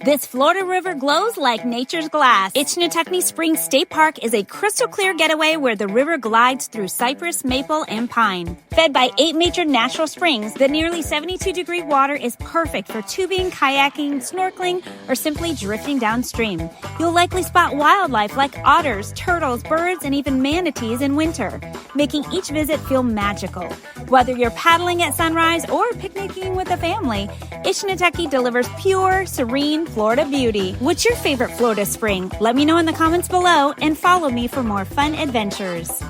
This Florida river glows like nature's glass. Ichetucknee Springs State Park is a crystal clear getaway where the river glides through cypress, maple, and pine. Fed by 8 major natural springs, the nearly 72-degree water is perfect for tubing, kayaking, snorkeling, or simply drifting downstream. You'll likely spot wildlife like otters, turtles, birds, and even manatees in winter, making each visit feel magical. Whether you're paddling at sunrise or picnicking with a family, Ichetucknee delivers pure, serene Florida beauty. What's your favorite Florida spring? Let me know in the comments below and follow me for more fun adventures.